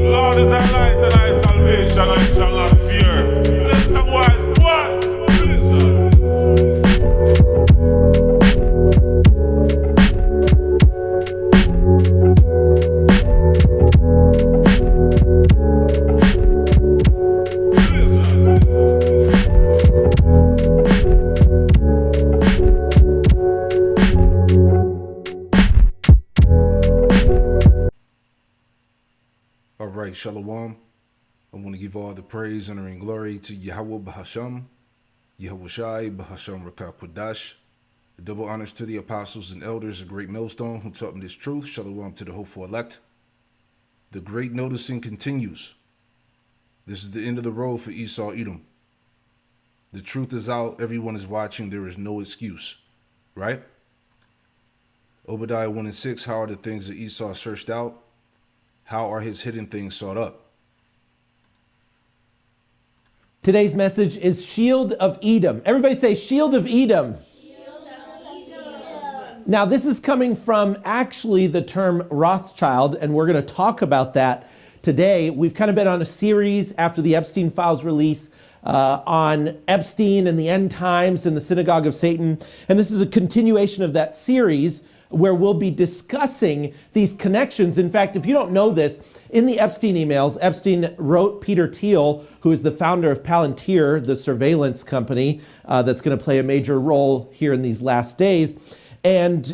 Lord is thy light and thy salvation, I shall not fear. Let the wise what? All right, Shalom. I want to give all the praise, honor, and glory to Yahweh Bahasham, Yahweh Shai, Bahasham Rakah Kodash. The double honors to the apostles and elders, the great millstone who taught me this truth. Shalom to the hopeful elect. The great noticing continues. This is the end of the road for Esau, Edom. The truth is out. Everyone is watching. There is no excuse, right? Obadiah 1 and 6, how are the things that Esau searched out? How are his hidden things sought up? Today's message is Shield of Edom. Everybody say Shield of Edom. Shield of Edom. Now this is coming from actually the term Rothschild, and we're going to talk about that today. We've kind of been on a series after the Epstein files release on Epstein and the end times and the synagogue of Satan. And this is a continuation of that series where we'll be discussing these connections. In fact, if you don't know this, in the Epstein emails, Epstein wrote Peter Thiel, who is the founder of Palantir, the surveillance company that's going to play a major role here in these last days. And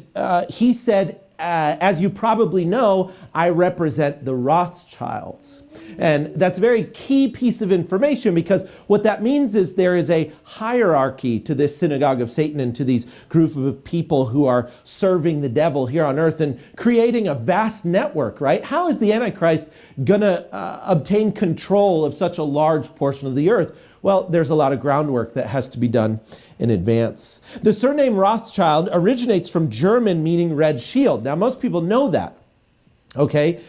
he said, as you probably know, I represent the Rothschilds. And that's a very key piece of information, because what that means is there is a hierarchy to this synagogue of Satan and to these group of people who are serving the devil here on earth and creating a vast network, right? How is the Antichrist gonna obtain control of such a large portion of the earth? Well, there's a lot of groundwork that has to be done in advance. The surname Rothschild originates from German, meaning red shield. Now, most people know that, okay?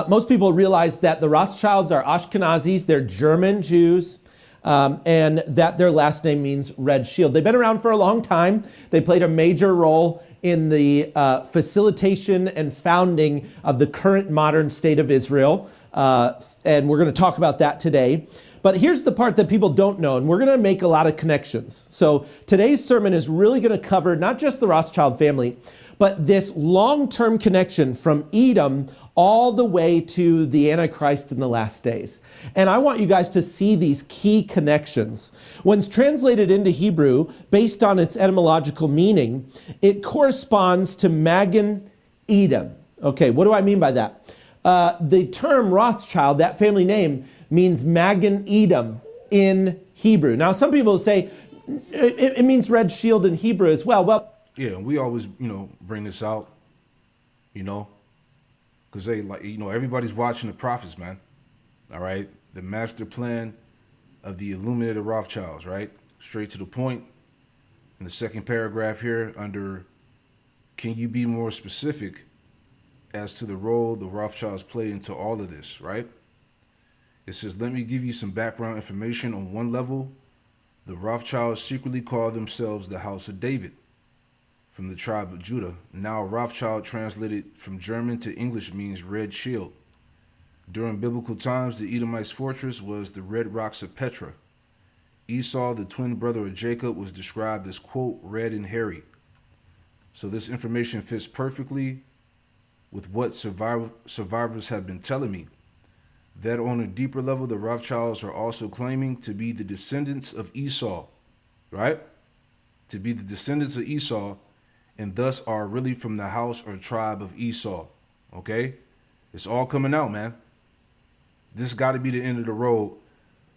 Most people realize that the Rothschilds are Ashkenazis, they're German Jews, and that their last name means red shield. They've been around for a long time. They played a major role in the facilitation and founding of the current modern state of Israel, and we're going to talk about that today. But here's the part that people don't know, and we're going to make a lot of connections. So today's sermon is really going to cover not just the Rothschild family, but this long-term connection from Edom all the way to the Antichrist in the last days. And I want you guys to see these key connections. When it's translated into Hebrew, based on its etymological meaning, it corresponds to Magen Edom. Okay, what do I mean by that? The term Rothschild, that family name, means Magen Edom in Hebrew. Now, some people say it means red shield in Hebrew as well. Well, Yeah, and we always, bring this out, because everybody's watching the prophets, man. All right, the master plan of the illuminated Rothschilds, right? Straight to the point. In the second paragraph here, under, can you be more specific as to the role the Rothschilds play into all of this, right? It says, let me give you some background information. On one level, the Rothschilds secretly call themselves the House of David, from the tribe of Judah. Now, Rothschild, translated from German to English, means red shield. During biblical times, the Edomites' fortress was the red rocks of Petra. Esau, the twin brother of Jacob, was described as, quote, red and hairy. So this information fits perfectly with what survivors have been telling me, that on a deeper level, the Rothschilds are also claiming to be the descendants of Esau, right? To be the descendants of Esau, and thus are really from the house or tribe of Esau, okay? It's all coming out, man. This got to be the end of the road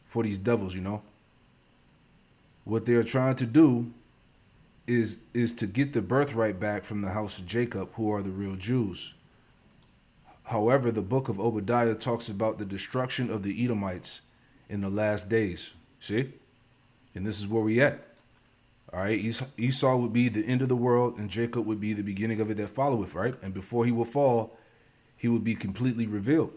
for these devils, What they're trying to do is to get the birthright back from the house of Jacob, who are the real Jews. However, the book of Obadiah talks about the destruction of the Edomites in the last days. See? And this is where we at. All right? Esau would be the end of the world, and Jacob would be the beginning of it that followeth, right? And before he would fall, he would be completely revealed,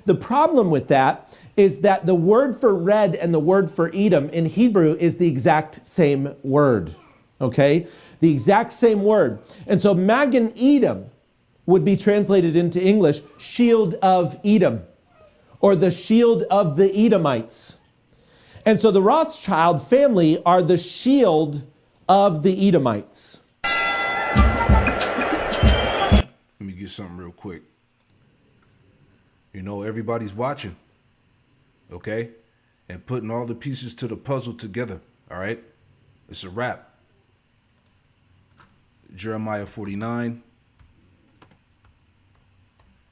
The problem with that is that the word for red and the word for Edom in Hebrew is the exact same word, okay? The exact same word. And so Magen Edom would be translated into English, shield of Edom, or the shield of the Edomites. And so the Rothschild family are the shield of the Edomites. Let me get something real quick. You know, everybody's watching, okay? And putting all the pieces to the puzzle together, all right? It's a wrap. Jeremiah 49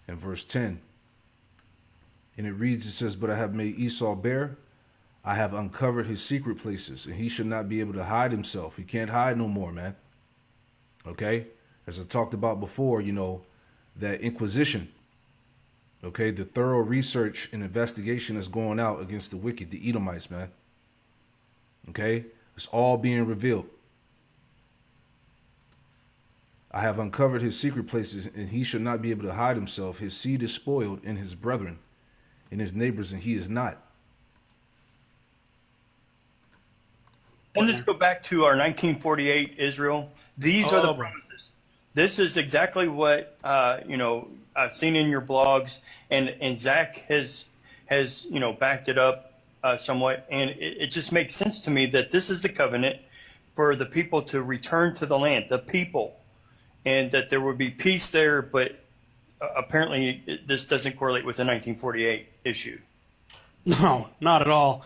and verse 10. And it reads, it says, "But I have made Esau bare. I have uncovered his secret places, and he should not be able to hide himself." He can't hide no more, man. Okay? As I talked about before, you know, that Inquisition, okay, the thorough research and investigation that's going out against the wicked, the Edomites, man. Okay? It's all being revealed. "I have uncovered his secret places, and he shall not be able to hide himself. His seed is spoiled, and his brethren, and his neighbors, and he is not." And let's go back to our 1948 Israel. These are the promises. This is exactly what I've seen in your blogs, and Zach has backed it up somewhat, and it just makes sense to me that this is the covenant for the people to return to the land, the people, and that there would be peace there. But apparently, this doesn't correlate with the 1948 issue. No, not at all.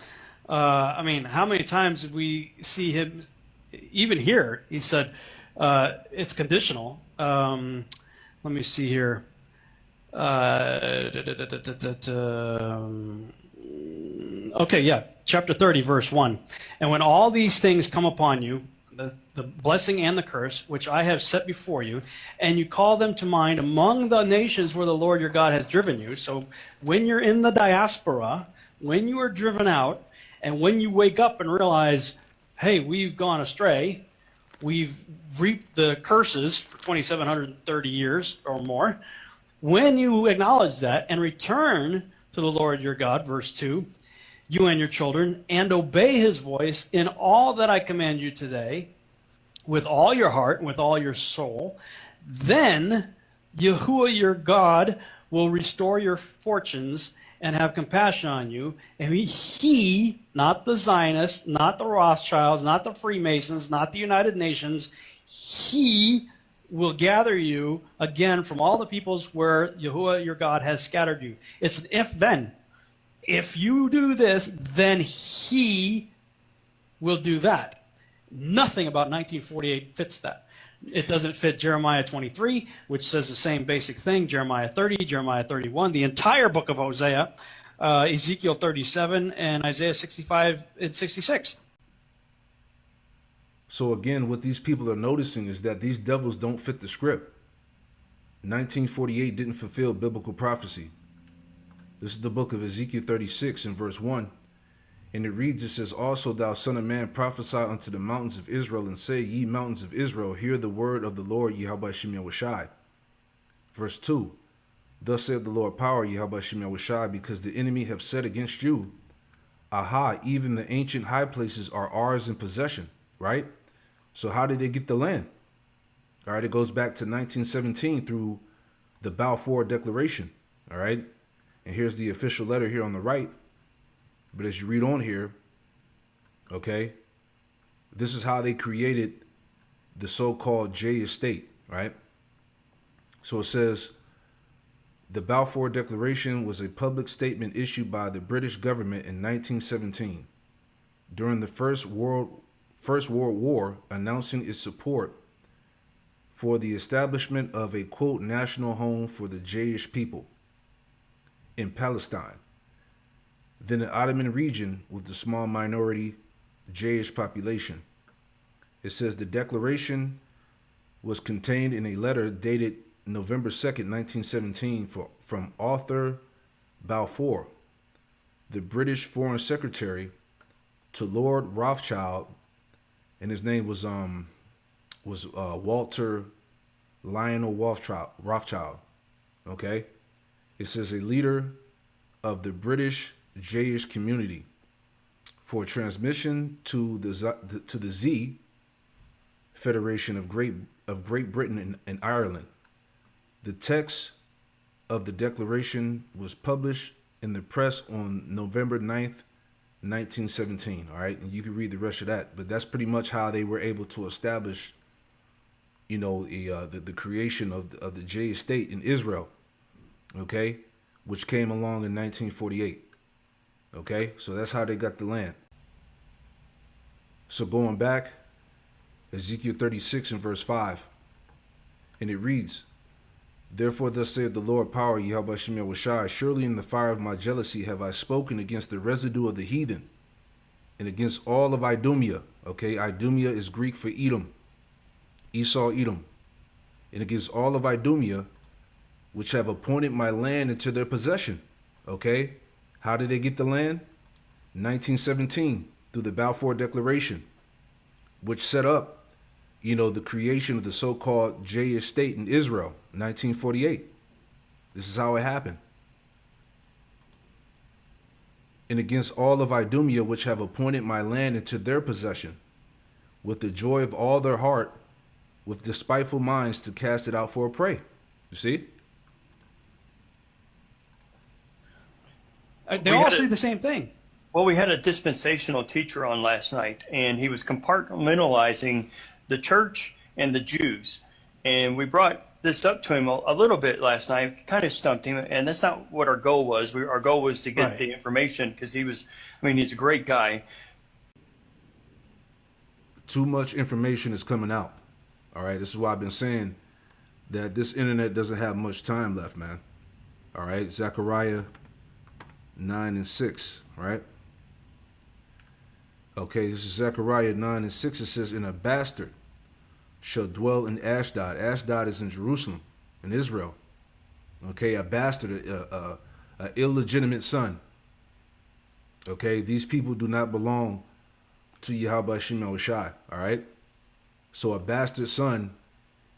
I mean, how many times did we see him, even here, he said, it's conditional. Let me see here. Okay, yeah, chapter 30, verse 1. "And when all these things come upon you, the blessing and the curse, which I have set before you, and you call them to mind among the nations where the Lord your God has driven you." So when you're in the diaspora, when you are driven out, and when you wake up and realize, hey, we've gone astray, we've reaped the curses for 2,730 years or more, when you acknowledge that and return to the Lord your God, verse 2, "you and your children, and obey his voice in all that I command you today, with all your heart and with all your soul, then Yahuwah your God will restore your fortunes and have compassion on you, and he, not the Zionists, not the Rothschilds, not the Freemasons, not the United Nations, he will gather you again from all the peoples where Yahuwah your God has scattered you." It's an if-then. If you do this, then he will do that. Nothing about 1948 fits that. It doesn't fit Jeremiah 23, which says the same basic thing, Jeremiah 30, Jeremiah 31, the entire book of Hosea, Ezekiel 37, and Isaiah 65 and 66. So again, what these people are noticing is that these devils don't fit the script. 1948 didn't fulfill biblical prophecy. This is the book of Ezekiel 36 and verse 1. And it reads, it says, "Also thou son of man, prophesy unto the mountains of Israel, and say, Ye mountains of Israel, hear the word of the Lord Yahweh Shem Yahushai." Verse 2, "Thus saith the Lord power Yahweh Shem Yahushai, because the enemy have said against you, Aha, even the ancient high places are ours in possession." Right? So how did they get the land? All right, it goes back to 1917 through the Balfour Declaration. All right, and here's the official letter here on the right. But as you read on here, okay, this is how they created the so-called J estate, right? So it says, the Balfour Declaration was a public statement issued by the British government in 1917 during the First World War, announcing its support for the establishment of a, quote, national home for the Jewish people in Palestine, then the Ottoman region with the small minority Jewish population. It says the declaration was contained in a letter dated November 2nd, 1917 from Arthur Balfour, the British Foreign Secretary, to Lord Rothschild, and his name was Walter Lionel Rothschild. Okay, it says a leader of the British Jewish community for transmission to the Z Federation of Great Britain and Ireland. The text of the declaration was published in the press on November 9th, 1917. All right, and you can read the rest of that, but that's pretty much how they were able to establish, the creation of the J estate in Israel. Okay, which came along in 1948. Okay, so that's how they got the land. So going back, Ezekiel 36 and verse 5, and it reads, "Therefore thus saith the Lord power, Yahweh Shem Yahushai, surely in the fire of my jealousy have I spoken against the residue of the heathen, and against all of Idumea." Okay, Idumea is Greek for Edom, Esau, Edom. "And against all of Idumea, which have appointed my land into their possession." Okay, how did they get the land? 1917, through the Balfour Declaration, which set up, the creation of the so-called J estate in Israel, 1948. This is how it happened. "And against all of Idumea, which have appointed my land into their possession, with the joy of all their heart, with despiteful minds to cast it out for a prey." You see? They all say the same thing. Well, we had a dispensational teacher on last night, and he was compartmentalizing the church and the Jews. And we brought this up to him a little bit last night, kind of stumped him. And that's not what our goal was. Our goal was to get the information, because he's a great guy. Too much information is coming out. All right, this is why I've been saying that this internet doesn't have much time left, man. All right, Zechariah 9 and 6, right? Okay, this is Zechariah 9 and 6. It says, "And a bastard shall dwell in Ashdod." Ashdod is in Jerusalem, in Israel. Okay, a bastard, a illegitimate son. Okay, these people do not belong to Yahweh Shem Yahushai, all right? So a bastard son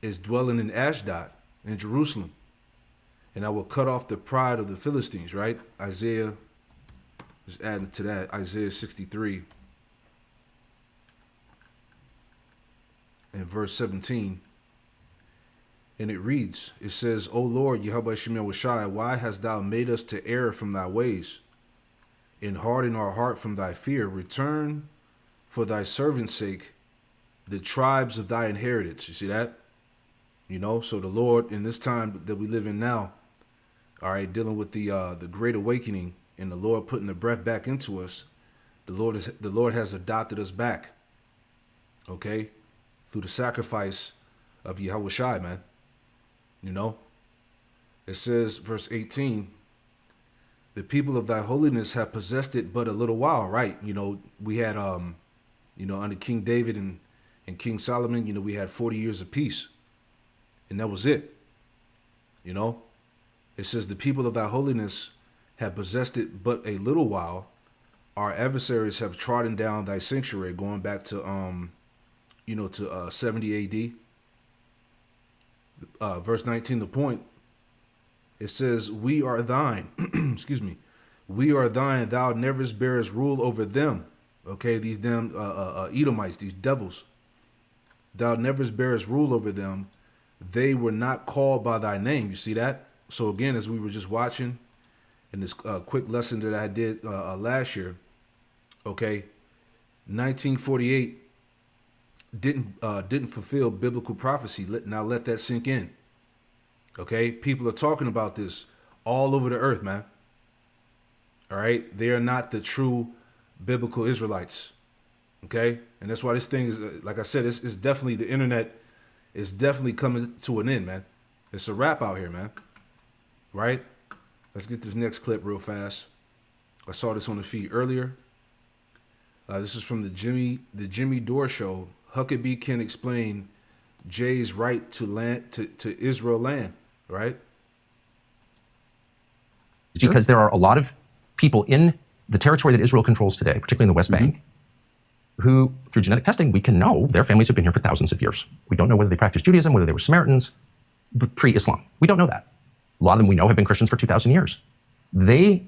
is dwelling in Ashdod, in Jerusalem. "And I will cut off the pride of the Philistines," right? Isaiah, just adding to that, Isaiah 63 and verse 17. And it reads, it says, "O Lord, Yahweh Shem Yahushai, why hast thou made us to err from thy ways, and harden our heart from thy fear? Return for thy servant's sake the tribes of thy inheritance." You see that? So the Lord, in this time that we live in now, all right, dealing with the Great Awakening and the Lord putting the breath back into us, the Lord has adopted us back, okay, through the sacrifice of Yahushai, man. It says, verse 18, "The people of thy holiness have possessed it but a little while," right? We had, under King David and King Solomon, we had 40 years of peace, and that was it. It says, "The people of thy holiness have possessed it but a little while. Our adversaries have trodden down thy sanctuary," going back to 70 AD. Verse 19, the point, it says, "We are thine." Excuse me. "We are thine, thou never bearest rule over them." Okay, these damn Edomites, these devils. "Thou never bearest rule over them. They were not called by thy name." You see that? So again, as we were just watching in this quick lesson that I did last year, okay, 1948 didn't fulfill biblical prophecy. Now let that sink in. Okay, people are talking about this all over the earth, man. All right, they are not the true biblical Israelites. Okay, and that's why this thing is, like I said, it's definitely, the internet is definitely coming to an end, man. It's a wrap out here, man. Right? Let's get this next clip real fast. I saw this on the feed earlier. This is from the Jimmy Dore show. Huckabee can explain Jay's right to land to Israel land, right? Because there are a lot of people in the territory that Israel controls today, particularly in the West Bank, who, through genetic testing, we can know their families have been here for thousands of years. We don't know whether they practiced Judaism, whether they were Samaritans, pre-Islam. We don't know that. A lot of them we know have been Christians for 2,000 years. They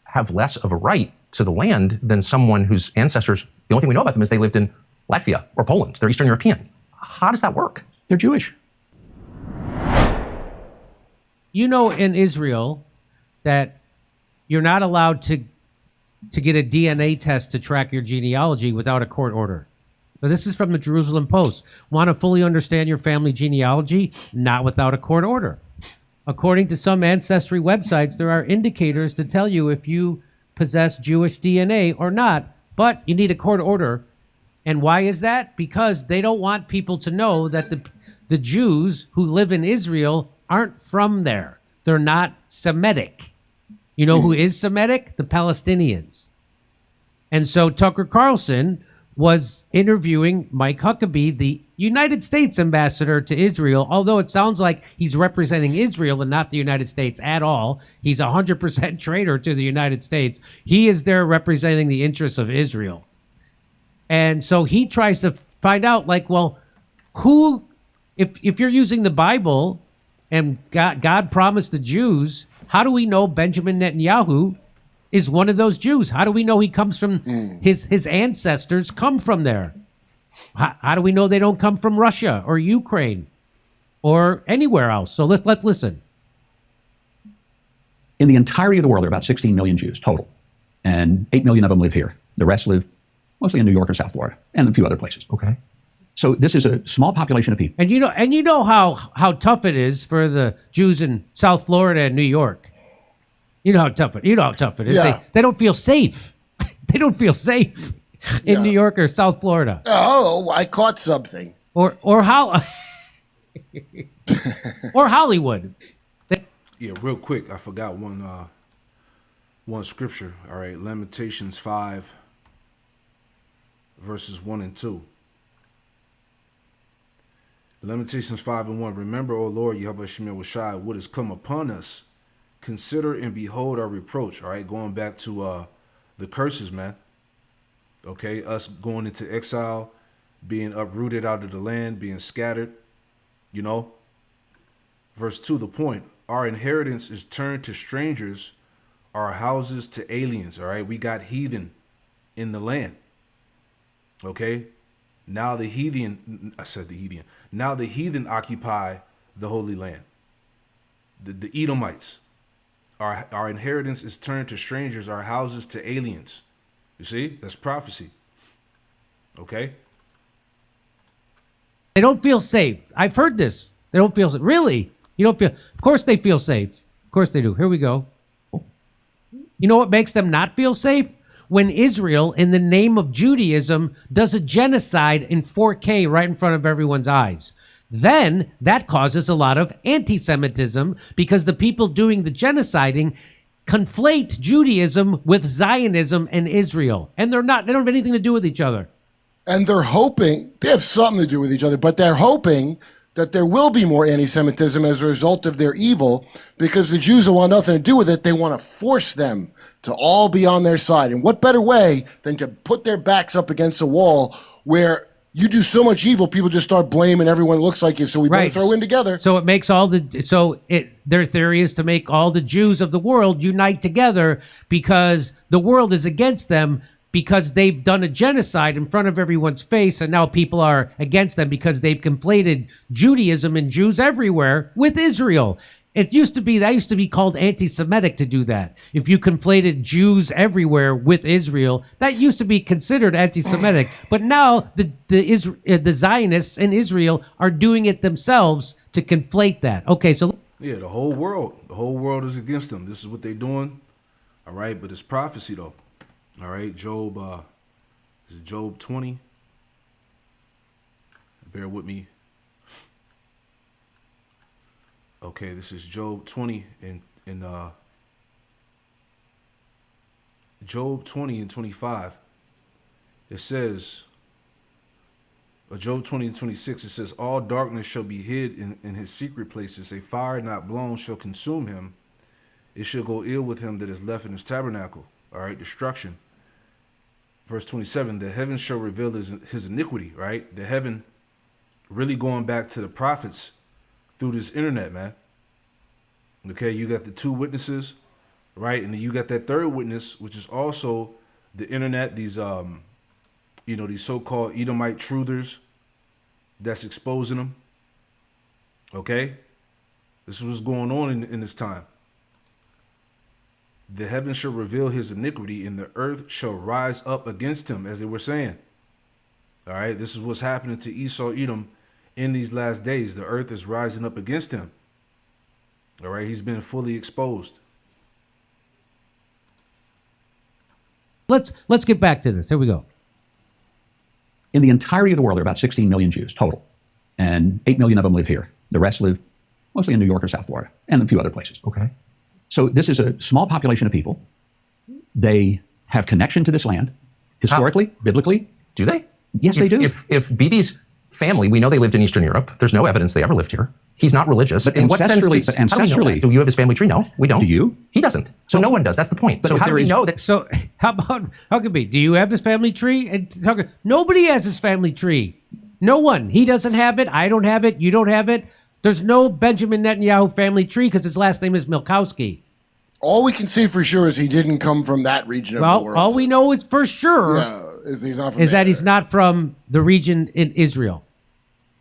have less of a right to the land than someone whose ancestors, the only thing we know about them is they lived in Latvia or Poland. They're Eastern European. How does that work? They're Jewish. in Israel that you're not allowed to get a DNA test to track your genealogy without a court order. So this is from the Jerusalem Post. Want to fully understand your family genealogy? Not without a court order. According to some ancestry websites, there are indicators to tell you if you possess Jewish DNA or not, but you need a court order. And why is that? Because they don't want people to know that the Jews who live in Israel aren't from there. They're not Semitic. You know who is Semitic? The Palestinians. And so Tucker Carlson was interviewing Mike Huckabee, the United States ambassador to Israel, although it sounds like he's representing Israel and not the United States at all. He's 100% traitor to the United States. He is there representing the interests of Israel. And so he tries to find out, like, well, who, if you're using the Bible and God promised the Jews, how do we know Benjamin Netanyahu is one of those Jews? How do we know he comes from his ancestors come from there? How do we know they don't come from Russia or Ukraine or anywhere else? So let's listen. In the entirety of the world, there are about 16 million Jews total, and 8 million of them live here. The rest live mostly in New York or South Florida and a few other places. Okay. So this is a small population of people. And you know how tough it is for the Jews in South Florida and New York. You know how tough it is. Yeah. They don't feel safe. They don't feel safe in New York or South Florida. Oh, I caught something. Or how or Hollywood. Yeah, real quick, I forgot one scripture. All right, Lamentations 5, verses 1 and 2. Lamentations 5 and 1. Remember, O Lord, Yahweh Shemel Washai, what has come upon us. Consider and behold our reproach. All right, going back to the curses, man. Okay, us going into exile, being uprooted out of the land, being scattered, you know. Verse 2, the point. Our inheritance is turned to strangers, our houses to aliens. All right, we got heathen in the land. Okay, now the heathen, now the heathen occupy the Holy Land. The Edomites. Our inheritance is turned to strangers, our houses to aliens. You see, that's prophecy. Okay. They don't feel safe. I've heard this. They don't feel safe. Really? You don't feel? Of course they feel safe. Of course they do. Here we go. You know what makes them not feel safe? When Israel, in the name of Judaism, does a genocide in 4K right in front of everyone's eyes. Then that causes a lot of anti-Semitism because the people doing the genociding conflate Judaism with Zionism and Israel. And they don't have anything to do with each other. And they're hoping, they have something to do with each other, but they're hoping that there will be more anti-Semitism as a result of their evil, because the Jews will want nothing to do with it. They want to force them to all be on their side. And what better way than to put their backs up against a wall where you do so much evil, people just start blaming everyone who looks like you, so we better throw in together. So it makes their theory is to make all the Jews of the world unite together because the world is against them because they've done a genocide in front of everyone's face, and now people are against them because they've conflated Judaism and Jews everywhere with Israel. That used to be called anti-Semitic to do that. If you conflated Jews everywhere with Israel, that used to be considered anti-Semitic. But now the Zionists in Israel are doing it themselves to conflate that. Okay, so yeah, the whole world is against them. This is what they're doing. All right, but it's prophecy though. All right, Job, is it Job 20? Bear with me. Okay, this is Job 20 in Job 20 and 25. It says, Job 20 and 26, it says, all darkness shall be hid in his secret places. A fire not blown shall consume him. It shall go ill with him that is left in his tabernacle. All right, destruction. Verse 27, the heavens shall reveal his iniquity, right? The heaven really going back to the prophets through this internet, man. Okay, you got the two witnesses, right? And then you got that third witness, which is also the internet, these these so-called Edomite truthers that's exposing them. Okay? This is what's going on in this time. The heavens shall reveal his iniquity, and the earth shall rise up against him, as they were saying. All right, this is what's happening to Esau, Edom in these last days. The earth is rising up against him. All right, he's been fully exposed. Let's get back to this. Here we go. In the entirety of the world, there are about 16 million Jews total, and 8 million of them live here. The rest live mostly in New York or South Florida, and a few other places. Okay. So this is a small population of people. They have connection to this land, historically, biblically. Do they? Yes, they do. If Bibi's family, we know they lived in Eastern Europe. There's no evidence they ever lived here. He's not religious. But in what sense? ancestrally- Does, but how do we know ancestrally- that? Do you have his family tree? No, we don't. Do you? He doesn't. So no one does. That's the point. But So if how do there we is- know that? So how about Huckabee? Do you have his family tree? And nobody has his family tree. No one. He doesn't have it. I don't have it. You don't have it. There's no Benjamin Netanyahu family tree because his last name is Milkowski. All we can say for sure is he didn't come from that region of the Well, world. all we know is for sure is he's not from is that there. he's not from the region in Israel.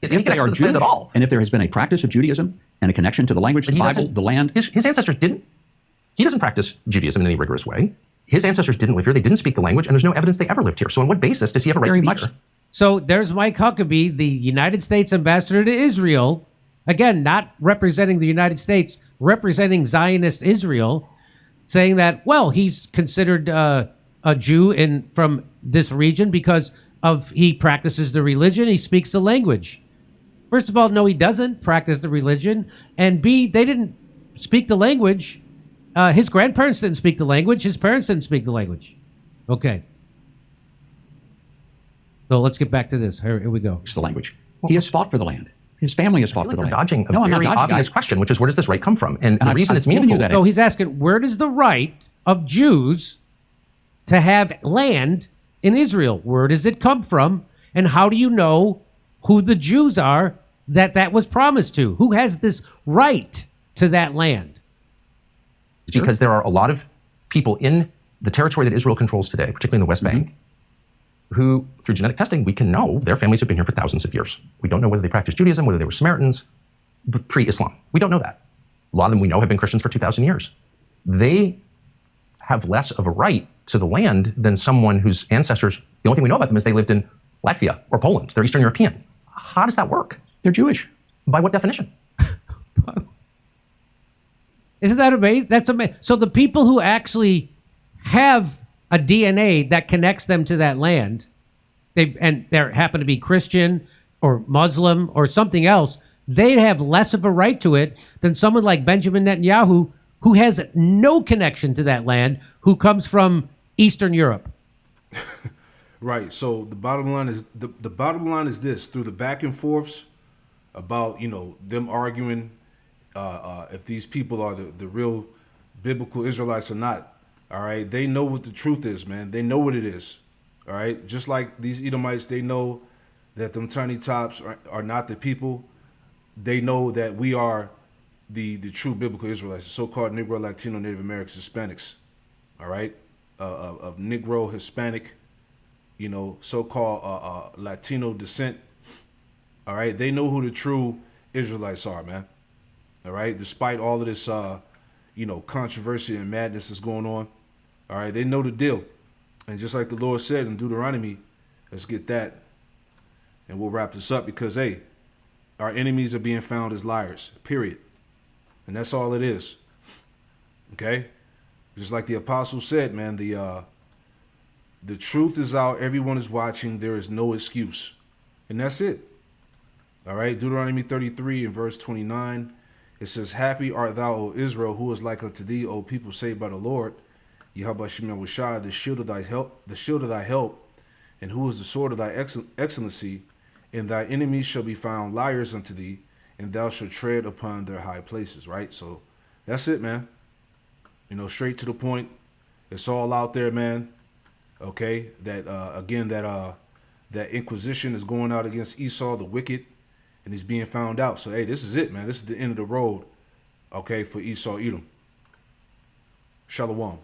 Is he If they are connected to the land Jewish, at all? and if there has been a practice of Judaism and a connection to the language, But the he Bible, doesn't- the land, His ancestors didn't. He doesn't practice Judaism in any rigorous way. His ancestors didn't live here. They didn't speak the language, and there's no evidence they ever lived here. So on what basis does he have a right very to be much. here? So there's Mike Huckabee, the United States ambassador to Israel, again, not representing the United States, representing Zionist Israel, saying that, well, he's considered a Jew from this region because he practices the religion, he speaks the language. First of all, no, he doesn't practice the religion, and B, they didn't speak the language. His grandparents didn't speak the language. His parents didn't speak the language. Okay. So let's get back to this. Here we go. it's the language. He has fought for the land. His family has fought for the You're land. dodging a no, I'm not very dodging. obvious question, which is where does this right come from? And the I've- reason I've it's given you meaningful. that. So he's asking, where does the right of Jews to have land in Israel, where does it come from? And how do you know who the Jews are that was promised to? Who has this right to that land? Because there are a lot of people in the territory that Israel controls today, particularly in the West Bank, who, through genetic testing, we can know their families have been here for thousands of years. We don't know whether they practiced Judaism, whether they were Samaritans, but pre-Islam. We don't know that. A lot of them we know have been Christians for 2,000 years. They have less of a right to the land than someone whose ancestors, the only thing we know about them is they lived in Latvia or Poland. They're Eastern European. How does that work? They're Jewish. By what definition? Isn't that amazing? That's amazing. So the people who actually have a DNA that connects them to that land, they happen to be Christian or Muslim or something else, they'd have less of a right to it than someone like Benjamin Netanyahu, who has no connection to that land, who comes from Eastern Europe. Right. So the bottom line is the bottom line is this: through the back and forths about them arguing if these people are the real biblical Israelites or not. All right, they know what the truth is, man. They know what it is. All right, just like these Edomites, they know that them tiny tops are not the people. They know that we are the true biblical Israelites, the so-called Negro, Latino, Native Americans, Hispanics. All right, of Negro, Hispanic, so-called Latino descent. All right, they know who the true Israelites are, man. All right, despite all of this, controversy and madness that's going on. All right, they know the deal. And just like the Lord said in Deuteronomy, let's get that. And we'll wrap this up because, hey, our enemies are being found as liars, period. And that's all it is. Okay? Just like the apostle said, man, the truth is out. Everyone is watching. There is no excuse. And that's it. All right, Deuteronomy 33 and verse 29. It says, "Happy art thou, O Israel, who is like unto thee, O people saved by the Lord, Yahweh Shemel Washai, the shield of thy help, and who is the sword of thy excellency, and thy enemies shall be found liars unto thee, and thou shalt tread upon their high places." Right? So that's it, man. Straight to the point. It's all out there, man. Okay? That that Inquisition is going out against Esau, the wicked, and he's being found out. So, hey, this is it, man. This is the end of the road, okay, for Esau, Edom. Shalom.